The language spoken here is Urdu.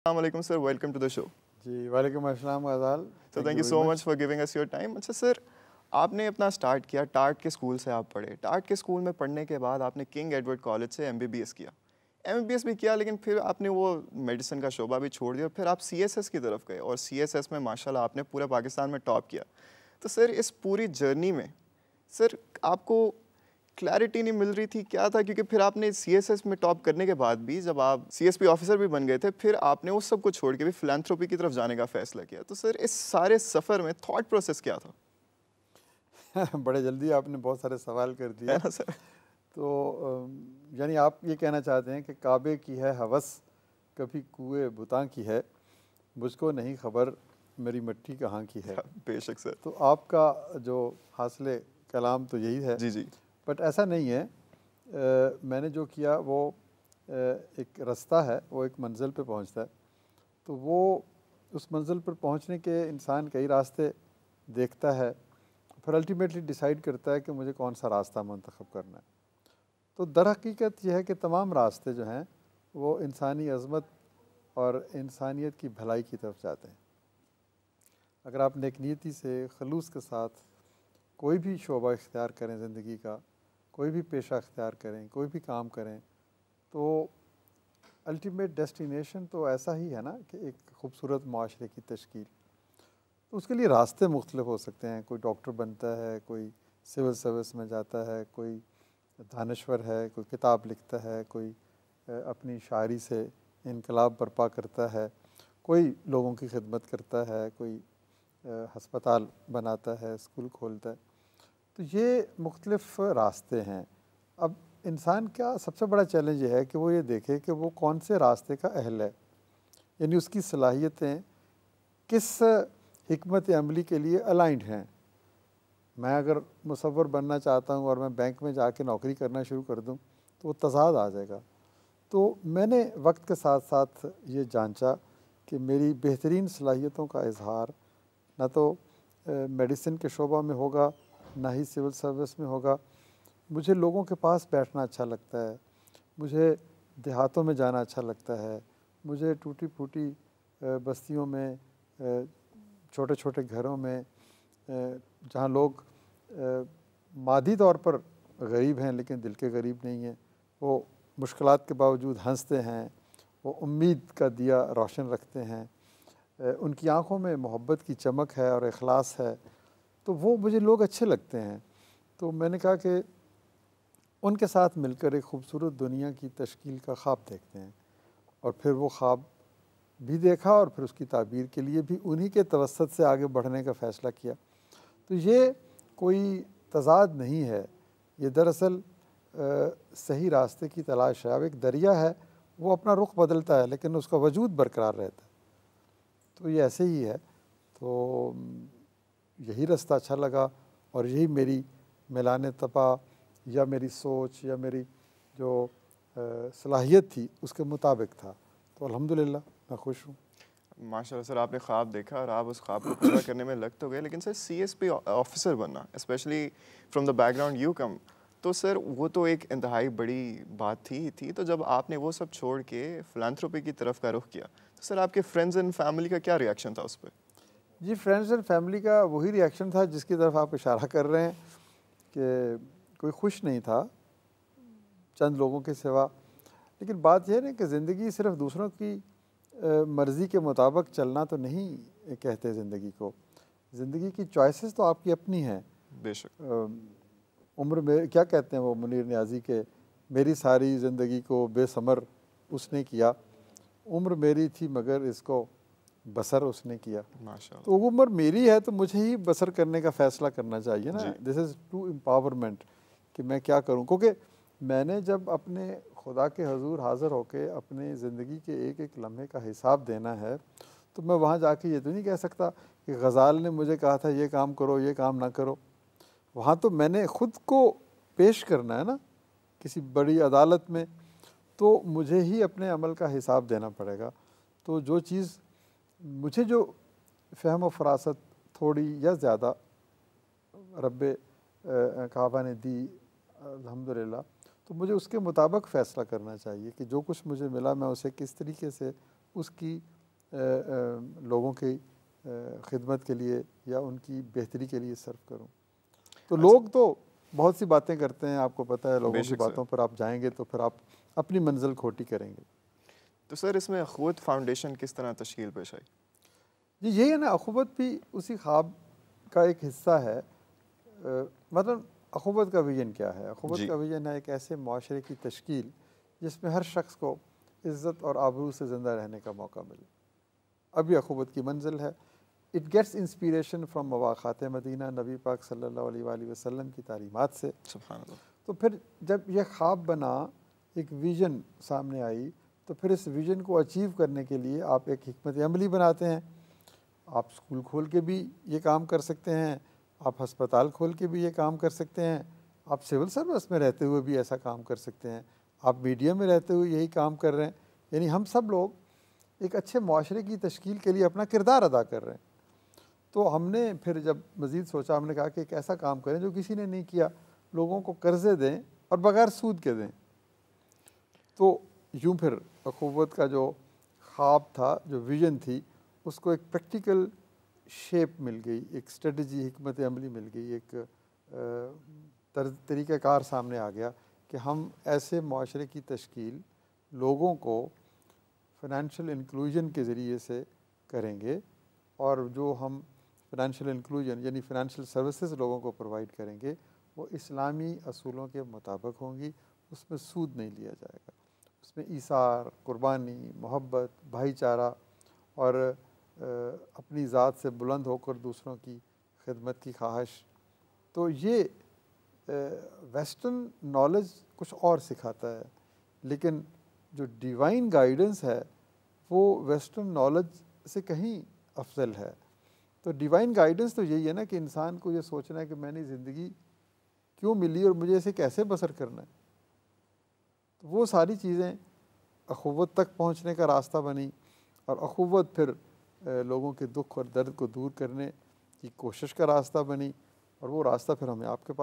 Assalamu alaikum sir, welcome to the show. جی وعلیکم السلام غزال. So thank you so much for giving us your time. اچھا سر، آپ نے اپنا سٹارٹ کیا ٹارٹ کے اسکول سے، آپ پڑھے ٹارٹ کے اسکول میں پڑھنے کے بعد آپ نے کنگ ایڈورڈ کالج سے MBBS کیا. MBBS بھی کیا لیکن پھر آپ نے وہ میڈیسن کا شعبہ بھی چھوڑ دیا، پھر آپ CSS کی طرف گئے اور CSS میں ماشاء اللہ آپ نے پورے پاکستان میں ٹاپ کیا. تو سر اس پوری جرنی میں سر آپ کو کلیئرٹی نہیں مل رہی تھی، کیا تھا؟ کیونکہ پھر آپ نے CSS میں ٹاپ کرنے کے بعد بھی جب آپ CSP آفیسر بھی بن گئے تھے، پھر آپ نے اس سب کو چھوڑ کے بھی فلانتھروپی کی طرف جانے کا فیصلہ کیا. تو سر اس سارے سفر میں تھاٹ پروسیس کیا تھا؟ بڑے جلدی آپ نے بہت سارے سوال کر دیا. ہے نا سر؟ تو یعنی آپ یہ کہنا چاہتے ہیں کہ کعبے کی ہے ہوس کبھی کوئے بتاں کی ہے، مجھ کو نہیں خبر میری مٹی کہاں کی ہے. بے شک سر. تو آپ کا جو حاصل کلام تو یہی ہے. جی جی. بٹ ایسا نہیں ہے. میں نے جو کیا وہ ایک رستہ ہے، وہ ایک منزل پہ پہنچتا ہے. تو وہ اس منزل پر پہنچنے کے انسان کئی راستے دیکھتا ہے، پھر الٹیمیٹلی ڈیسائیڈ کرتا ہے کہ مجھے کون سا راستہ منتخب کرنا ہے. تو در حقیقت یہ ہے کہ تمام راستے جو ہیں وہ انسانی عظمت اور انسانیت کی بھلائی کی طرف جاتے ہیں. اگر آپ نیک نیتی سے خلوص کے ساتھ کوئی بھی شعبہ اختیار کریں، زندگی کا کوئی بھی پیشہ اختیار کریں، کوئی بھی کام کریں، تو الٹیمیٹ ڈیسٹینیشن تو ایسا ہی ہے نا کہ ایک خوبصورت معاشرے کی تشکیل. تو اس کے لیے راستے مختلف ہو سکتے ہیں. کوئی ڈاکٹر بنتا ہے، کوئی سول سروس میں جاتا ہے، کوئی دانشور ہے، کوئی کتاب لکھتا ہے، کوئی اپنی شاعری سے انقلاب برپا کرتا ہے، کوئی لوگوں کی خدمت کرتا ہے، کوئی ہسپتال بناتا ہے، اسکول کھولتا ہے. تو یہ مختلف راستے ہیں. اب انسان کا سب سے بڑا چیلنج یہ ہے کہ وہ یہ دیکھے کہ وہ کون سے راستے کا اہل ہے، یعنی اس کی صلاحیتیں کس حکمت عملی کے لیے الائنڈ ہیں. میں اگر مصور بننا چاہتا ہوں اور میں بینک میں جا کے نوکری کرنا شروع کر دوں تو وہ تضاد آ جائے گا. تو میں نے وقت کے ساتھ ساتھ یہ جانچا کہ میری بہترین صلاحیتوں کا اظہار نہ تو میڈیسن کے شعبہ میں ہوگا، نہ ہی سول سروس میں ہوگا. مجھے لوگوں کے پاس بیٹھنا اچھا لگتا ہے، مجھے دیہاتوں میں جانا اچھا لگتا ہے، مجھے ٹوٹی پھوٹی بستیوں میں، چھوٹے چھوٹے گھروں میں جہاں لوگ مادی طور پر غریب ہیں لیکن دل کے غریب نہیں ہیں، وہ مشکلات کے باوجود ہنستے ہیں، وہ امید کا دیا روشن رکھتے ہیں، ان کی آنکھوں میں محبت کی چمک ہے اور اخلاص ہے، تو وہ مجھے لوگ اچھے لگتے ہیں. تو میں نے کہا کہ ان کے ساتھ مل کر ایک خوبصورت دنیا کی تشکیل کا خواب دیکھتے ہیں. اور پھر وہ خواب بھی دیکھا اور پھر اس کی تعبیر کے لیے بھی انہی کے توسط سے آگے بڑھنے کا فیصلہ کیا. تو یہ کوئی تضاد نہیں ہے، یہ دراصل صحیح راستے کی تلاش ہے. اب ایک دریا ہے، وہ اپنا رخ بدلتا ہے لیکن اس کا وجود برقرار رہتا ہے. تو یہ ایسے ہی ہے. تو یہی راستہ اچھا لگا اور یہی میری میلان طبع یا میری سوچ یا میری جو صلاحیت تھی اس کے مطابق تھا. تو الحمدللہ میں خوش ہوں. ماشاء اللہ سر، آپ نے خواب دیکھا اور آپ اس خواب کو پورا کرنے میں لگ تو گئے، لیکن سر CSP آفیسر بننا specially from the background you come, تو سر وہ تو ایک انتہائی بڑی بات تھی. تو جب آپ نے وہ سب چھوڑ کے فلانتھروپی کی طرف کا رخ کیا تو سر آپ کے فرینڈز اینڈ فیملی کا کیا ریئیکشن تھا اس پہ؟ جی فرینڈز اینڈ فیملی کا وہی ریئیکشن تھا جس کی طرف آپ اشارہ کر رہے ہیں کہ کوئی خوش نہیں تھا چند لوگوں کے سوا. لیکن بات یہ ہے کہ زندگی صرف دوسروں کی مرضی کے مطابق چلنا تو نہیں کہتے. زندگی کی چوائسز تو آپ کی اپنی ہیں. بے شک. عمر میں کیا کہتے ہیں وہ منیر نیازی کے، میری ساری زندگی کو بے ثمر اس نے کیا، عمر میری تھی مگر اس کو بسر اس نے کیا. تو وہ عمر میری ہے تو مجھے ہی بسر کرنے کا فیصلہ کرنا چاہیے نا. دس از ٹو امپاورمنٹ کہ میں کیا کروں. کیونکہ میں نے جب اپنے خدا کے حضور حاضر ہو کے اپنے زندگی کے ایک ایک لمحے کا حساب دینا ہے تو میں وہاں جا کے یہ تو نہیں کہہ سکتا کہ غزال نے مجھے کہا تھا یہ کام کرو یہ کام نہ کرو. وہاں تو میں نے خود کو پیش کرنا ہے نا کسی بڑی عدالت میں، تو مجھے ہی اپنے عمل کا حساب دینا پڑے گا. تو جو چیز مجھے جو فہم و فراست تھوڑی یا زیادہ رب کعبہ نے دی الحمدللہ، تو مجھے اس کے مطابق فیصلہ کرنا چاہیے کہ جو کچھ مجھے ملا میں اسے کس طریقے سے اس کی لوگوں کی خدمت کے لیے یا ان کی بہتری کے لیے صرف کروں. تو لوگ تو بہت سی باتیں کرتے ہیں، آپ کو پتہ ہے، لوگوں کی باتوں پر آپ جائیں گے تو پھر آپ اپنی منزل کھوٹی کریں گے. تو سر اس میں اخوت فاؤنڈیشن کس طرح تشکیل پیش آئی؟ جی یہی ہے نا، اخوت بھی اسی خواب کا ایک حصہ ہے. مطلب اخوت کا ویژن کیا ہے؟ اخوت کا ویژن ہے ایک ایسے معاشرے کی تشکیل جس میں ہر شخص کو عزت اور آبرو سے زندہ رہنے کا موقع ملے. اب یہ اخوت کی منزل ہے. اٹ گیٹس انسپیریشن فرام مواقعات مدینہ، نبی پاک صلی اللہ علیہ وآلہ وسلم کی تعلیمات سے. سبحان اللہ. تو پھر جب یہ خواب بنا، ایک ویژن سامنے آئی، تو پھر اس ویژن کو اچیو کرنے کے لیے آپ ایک حکمت عملی بناتے ہیں. آپ اسکول کھول کے بھی یہ کام کر سکتے ہیں، آپ ہسپتال کھول کے بھی یہ کام کر سکتے ہیں، آپ سول سروس میں رہتے ہوئے بھی ایسا کام کر سکتے ہیں، آپ میڈیا میں رہتے ہوئے یہی کام کر رہے ہیں. یعنی ہم سب لوگ ایک اچھے معاشرے کی تشکیل کے لیے اپنا کردار ادا کر رہے ہیں. تو ہم نے پھر جب مزید سوچا، ہم نے کہا کہ ایک ایسا کام کریں جو کسی نے نہیں کیا، لوگوں کو قرضے دیں اور بغیر سود کے دیں. تو یوں پھر اخوت کا جو خواب تھا، جو ویژن تھی، اس کو ایک پریکٹیکل شیپ مل گئی، ایک اسٹریٹجی، حکمت عملی مل گئی، ایک طریقہ کار سامنے آ گیا کہ ہم ایسے معاشرے کی تشکیل لوگوں کو فائنینشیل انکلوژن کے ذریعے سے کریں گے. اور جو ہم فائنینشیل انکلوژن یعنی فائنینشیل سروسز لوگوں کو پرووائڈ کریں گے، وہ اسلامی اصولوں کے مطابق ہوں گی. اس میں سود نہیں لیا جائے گا، اس میں ایثار، قربانی، محبت، بھائی چارہ اور اپنی ذات سے بلند ہو کر دوسروں کی خدمت کی خواہش. تو یہ ویسٹرن نالج کچھ اور سکھاتا ہے، لیکن جو ڈیوائن گائیڈنس ہے وہ ویسٹرن نالج سے کہیں افضل ہے. تو ڈیوائن گائیڈنس تو یہی ہے نا کہ انسان کو یہ سوچنا ہے کہ میں نے زندگی کیوں ملی اور مجھے اسے کیسے بسر کرنا ہے. تو وہ ساری چیزیں اخوت تک پہنچنے کا راستہ بنی، اور اخوت پھر لوگوں کے دکھ اور درد کو دور کرنے کی کوشش کا راستہ بنی، اور وہ راستہ پھر ہمیں آپ کے پاس